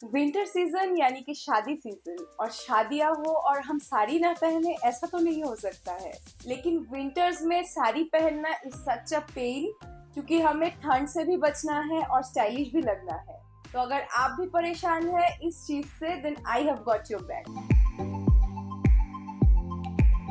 Winter season यानी कि शादी सीजन और शादियां हो और हम साड़ी ना पहने ऐसा तो नहीं हो सकता है। लेकिन विंटर्स में साड़ी पहनना इज सच अ पेन क्योंकि हमें ठंड से भी बचना है और स्टाइलिश भी लगना है। तो अगर आप भी परेशान हैं इस चीज से then I have got your back.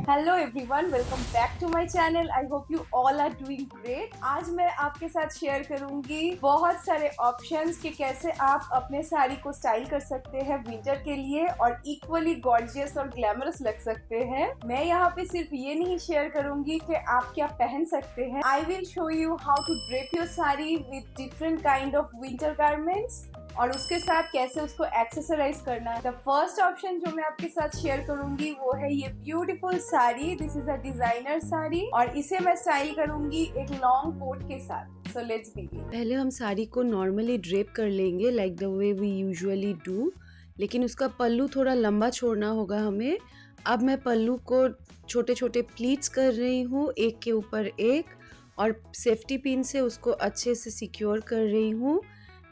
Hello everyone, welcome back to my channel. I hope you all are doing great. आज मैं आपके साथ शेयर करूंगी बहुत सारे ऑप्शंस कि कैसे आप अपने साड़ी को स्टाइल कर सकते हैं विंटर के लिए और इक्वली गॉर्जियस और ग्लैमरस लग सकते हैं। मैं यहाँ पे सिर्फ ये नहीं शेयर करूंगी कि आप क्या पहन सकते हैं। I will show you how to drape your sari with different kind of winter garments और उसके साथ कैसे उसको एक्सेसराइज करना है। द फर्स्ट ऑप्शन जो मैं आपके साथ शेयर करूंगी वो है ये beautiful sari. This is a designer sari और इसे मैं स्टाइल करूंगी एक लॉन्ग कोट के साथ। So let's begin. पहले हम साड़ी को नॉर्मली ड्रेप कर लेंगे like the way we usually do, लेकिन उसका पल्लू थोड़ा लंबा छोड़ना होगा हमें। अब मैं पल्लू को छोटे छोटे प्लीट्स कर रही हूँ, एक के ऊपर एक, और सेफ्टी पिन से उसको अच्छे से सिक्योर कर रही हूँ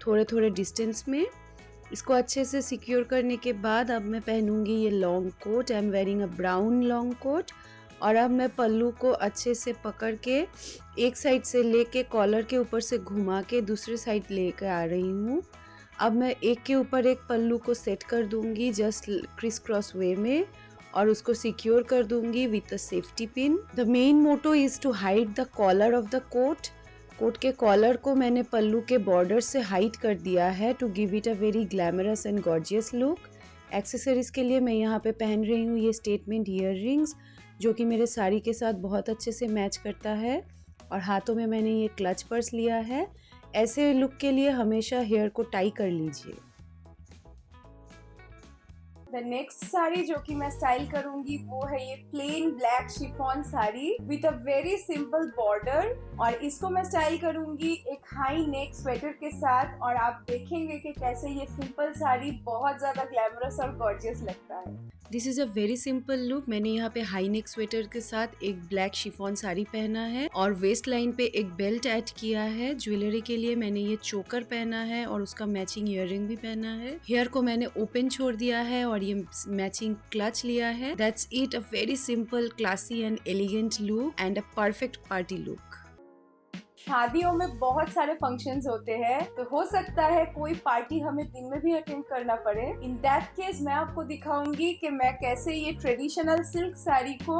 थोड़े थोड़े डिस्टेंस में। इसको अच्छे से सिक्योर करने के बाद अब मैं पहनूंगी ये long coat. I am wearing a brown long coat. और अब मैं पल्लू को अच्छे से पकड़ के एक साइड से लेके कॉलर के ऊपर से घुमा के दूसरे साइड लेकर आ रही हूँ। अब मैं एक के ऊपर एक पल्लू को सेट कर दूंगी जस्ट क्रिस क्रॉस वे में और उसको सिक्योर कर दूंगी with a safety pin. The main motto is to hide the collar of the coat. Coat के कॉलर को मैंने पल्लू के बॉर्डर से हाइड कर दिया है to give it a very glamorous and gorgeous look. Accessories के लिए मैं यहाँ पे पहन रही हूँ ये स्टेटमेंट ईयर रिंग्स, जो कि मेरे साड़ी के साथ बहुत अच्छे से मैच करता है। और हाथों में मैंने ये क्लच पर्स लिया है। ऐसे लुक के लिए हमेशा हेयर को टाई कर लीजिए। द नेक्स्ट साड़ी जो कि मैं स्टाइल करूंगी वो है ये plain black chiffon sari with a very simple border और इसको मैं स्टाइल करूंगी एक हाई नेक स्वेटर के साथ और आप देखेंगे कि कैसे ये सिंपल साड़ी बहुत ज्यादा ग्लैमरस और गॉर्जियस लगता है। This is a very simple look. मैंने यहाँ पे हाई नेक स्वेटर के साथ एक ब्लैक शिफॉन साड़ी पहना है और वेस्ट लाइन पे एक बेल्ट ऐड किया है। ज्वेलरी के लिए मैंने ये चोकर पहना है और उसका मैचिंग ईयररिंग भी पहना है। हेयर को मैंने ओपन छोड़ दिया है और ये मैचिंग क्लच लिया है। That's it, a very simple, classy and elegant look and a perfect party look. शादियों में बहुत सारे फंक्शंस होते हैं तो हो सकता है कोई पार्टी हमें दिन में भी अटेंड करना पड़े। इन दैट केस मैं आपको दिखाऊंगी कि मैं कैसे ये ट्रेडिशनल सिल्क साड़ी को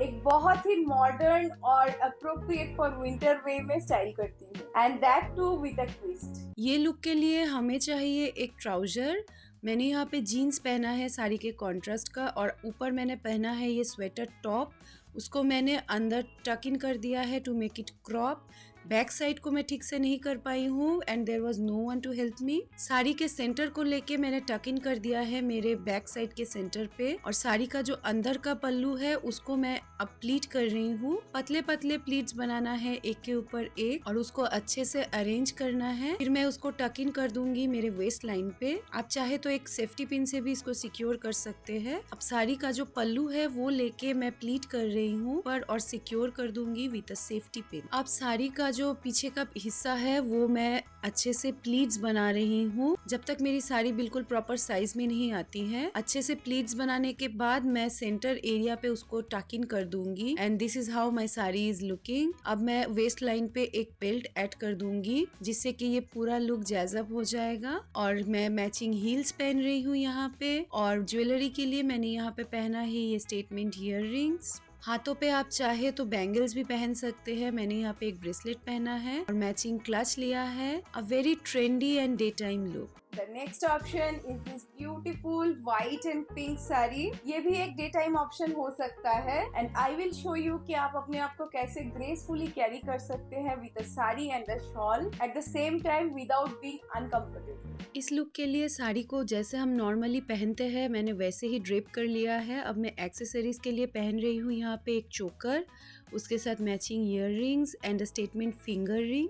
एक बहुत ही मॉडर्न और अप्रोप्रिएट फॉर विंटर वे में स्टाइल करती हूँ and that too with a twist. ये लुक के लिए हमें चाहिए एक ट्राउजर। मैंने यहाँ पे जीन्स पहना है साड़ी के कॉन्ट्रास्ट का और ऊपर मैंने पहना है ये स्वेटर टॉप। उसको मैंने अंदर टक इन कर दिया है to make it crop. Back side को मैं ठीक से नहीं कर पाई हूँ and there was no one to help me. Sari के सेंटर को लेके मैंने टक इन कर दिया है मेरे बैक साइड के सेंटर पे और साड़ी का जो अंदर का पल्लू है उसको मैं अब प्लीट कर रही हूँ। पतले पतले प्लीट्स बनाना है एक के ऊपर एक और उसको अच्छे से अरेंज करना है। फिर मैं उसको टक इन कर दूंगी मेरे वेस्ट लाइन पे। आप चाहे तो एक सेफ्टी पिन से भी इसको सिक्योर कर सकते हैं। अब साड़ी का जो पल्लू है वो लेके मैं प्लीट कर रही हूँ पर और सिक्योर कर दूंगी विद अ सेफ्टी पिन। अब साड़ी का जो पीछे का हिस्सा है वो मैं अच्छे से प्लीट्स बना रही हूँ जब तक मेरी साड़ी बिल्कुल प्रॉपर साइज में नहीं आती है। अच्छे से प्लीट्स बनाने के बाद मैं सेंटर एरिया पे उसको टक इन कर दूंगी and this is how my sari is looking. अब मैं वेस्ट लाइन पे एक बेल्ट ऐड कर दूंगी जिससे कि ये पूरा लुक जैज़अप हो जाएगा। और मैं मैचिंग हील्स पहन रही हूँ यहाँ पे और ज्वेलरी के लिए मैंने यहाँ पे पहना है ये स्टेटमेंट ईयर रिंग्स। हाथों पे आप चाहे तो बैंगल्स भी पहन सकते हैं। मैंने यहाँ पे एक ब्रेसलेट पहना है और मैचिंग क्लच लिया है। A very trendy and day time look. The next option is this beautiful white and pink sari. ये भी एक डे टाइम ऑप्शन हो सकता है and I will show you कि आप अपने आप को कैसे ग्रेसफुली कैरी कर सकते हैं with a sari and a shawl at the same time without being uncomfortable. इस लुक के लिए साड़ी को जैसे हम नॉर्मली पहनते हैं मैंने वैसे ही ड्रेप कर लिया है। अब मैं एक्सेसरीज के लिए पहन रही हूँ यहाँ पे एक चोकर, उसके साथ matching year rings and statement finger ring.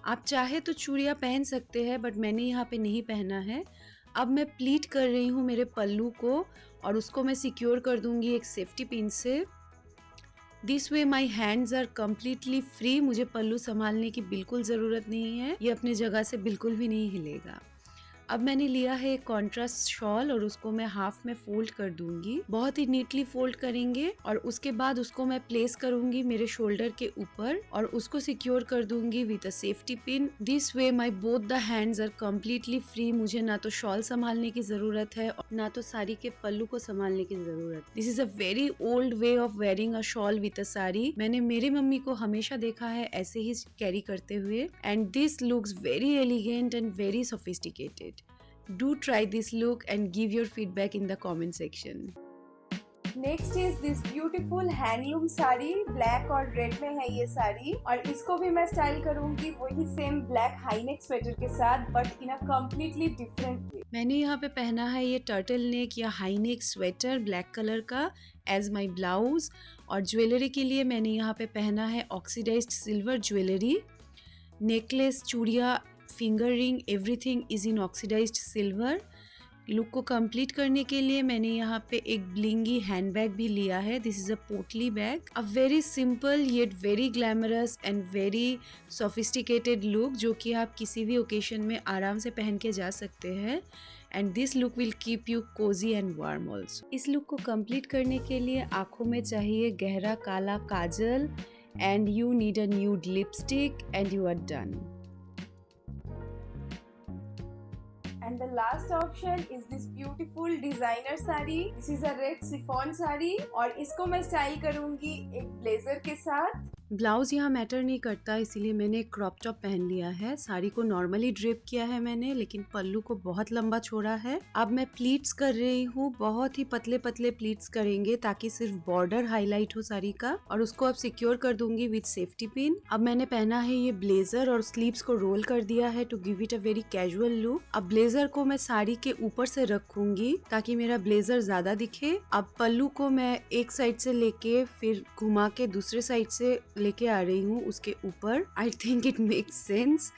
आप चाहे तो चूड़ियाँ पहन सकते हैं बट मैंने यहाँ पे नहीं पहना है। अब मैं प्लीट कर रही हूँ मेरे पल्लू को और उसको मैं सिक्योर कर दूंगी एक सेफ्टी पिन से। This way my hands are completely free. मुझे पल्लू संभालने की बिल्कुल ज़रूरत नहीं है, ये अपने जगह से बिल्कुल भी नहीं हिलेगा। अब मैंने लिया है एक कॉन्ट्रास्ट शॉल और उसको मैं हाफ में फोल्ड कर दूंगी। बहुत ही नीटली फोल्ड करेंगे और उसके बाद उसको मैं प्लेस करूंगी मेरे शोल्डर के ऊपर और उसको सिक्योर कर दूंगी with a safety pin. This way my both the hands are completely free. मुझे ना तो शॉल संभालने की जरूरत है और ना तो साड़ी के पल्लू को संभालने की जरूरत। This is a very old way of wearing a shawl with a sari. मैंने मेरी मम्मी को हमेशा देखा है ऐसे ही कैरी करते हुए and this looks very elegant and very sophisticated. Do try this look and give your feedback in the comment section. Next is this beautiful handloom sari. Black और रेड में है ये साड़ी और इसको भी मैं स्टाइल करूंगी वही same black high neck sweater के साथ but in a completely different way. मैंने यहाँ पे पहना है ये टर्टल नेक या high neck sweater black colour का एज माई ब्लाउज। और ज्वेलरी के लिए मैंने यहाँ पे पहना है ऑक्सीडाइज्ड सिल्वर ज्वेलरी। नेकलेस, चूड़िया, finger ring, everything is in oxidised silver. Look को कंप्लीट करने के लिए मैंने यहाँ पे एक ब्लिंगी हैंडबैग भी लिया है। दिस इज अ पोटली bag. A very simple yet very glamorous and very sophisticated look जो कि आप किसी भी ओकेशन में आराम से पहन के जा सकते हैं and this look will keep you cozy and warm also. इस लुक को कंप्लीट करने के लिए आंखों में चाहिए गहरा काला काजल and you need a nude lipstick and you are done. And the last option is this beautiful designer sari. This is a red chiffon sari और इसको मैं स्टाइल करूंगी एक ब्लेजर के साथ। ब्लाउज यहाँ मैटर नहीं करता इसीलिए मैंने एक क्रॉप टॉप पहन लिया है। साड़ी को नॉर्मली ड्रेप किया है मैंने लेकिन पल्लू को बहुत लंबा छोड़ा है। अब मैं प्लीट्स कर रही हूँ, बहुत ही पतले पतले प्लीट्स करेंगे ताकि सिर्फ बॉर्डर हाईलाइट हो साड़ी का और उसको अब सिक्योर कर दूंगी विद सेफ्टी पिन। अब मैंने पहना है ये ब्लेजर और स्लीव्स को रोल कर दिया है to give it a very casual look. अब ब्लेजर को मैं साड़ी के ऊपर से रखूंगी ताकि मेरा ब्लेजर ज्यादा दिखे। अब पल्लू को मैं एक साइड से लेके फिर घुमा के दूसरे साइड से लेके आ रही हूँ उसके ऊपर। I think it makes sense.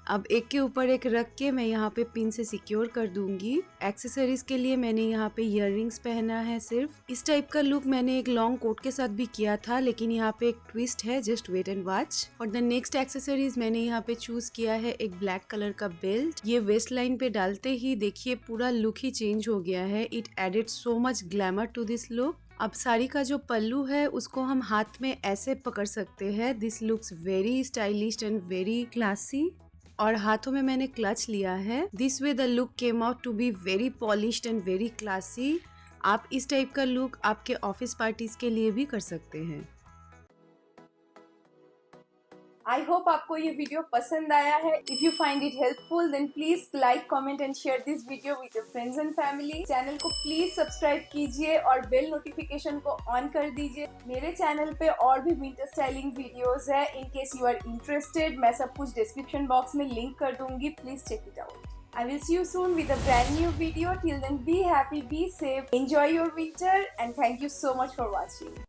अब एक के ऊपर एक रख के मैं यहाँ पे पिन से सिक्योर कर दूंगी। एक्सेसरीज के लिए मैंने यहाँ पे इयररिंग्स पहना है सिर्फ। इस टाइप का लुक मैंने एक लॉन्ग कोट के साथ भी किया था लेकिन यहाँ पे एक ट्विस्ट है, जस्ट वेट एंड वॉच। और द नेक्स्ट एक्सेसरीज मैंने यहाँ पे चूज किया है एक ब्लैक कलर का बेल्ट। ये वेस्ट लाइन पे डालते ही देखिए पूरा लुक ही चेंज हो गया है। It added so much glamour to this look. अब साड़ी का जो पल्लू है उसको हम हाथ में ऐसे पकड़ सकते हैं। This looks very stylish and very classy. और हाथों में मैंने क्लच लिया है। This way the look came out to be very polished and very classy. आप इस टाइप का लुक आपके ऑफिस पार्टीज के लिए भी कर सकते हैं। आई होप आपको ये वीडियो पसंद आया है। If you find it helpful then please like, comment and share this video with your friends and family. Channel को प्लीज सब्सक्राइब कीजिए और बेल नोटिफिकेशन को ऑन कर दीजिए। मेरे चैनल पे और भी विंटर स्टाइलिंग वीडियोस है। In case you are interested मैं सब कुछ डिस्क्रिप्शन बॉक्स में लिंक कर दूंगी, please check it out. I will see you soon with a brand new video. Till then, be happy, be safe, enjoy your winter, and thank you so much for watching.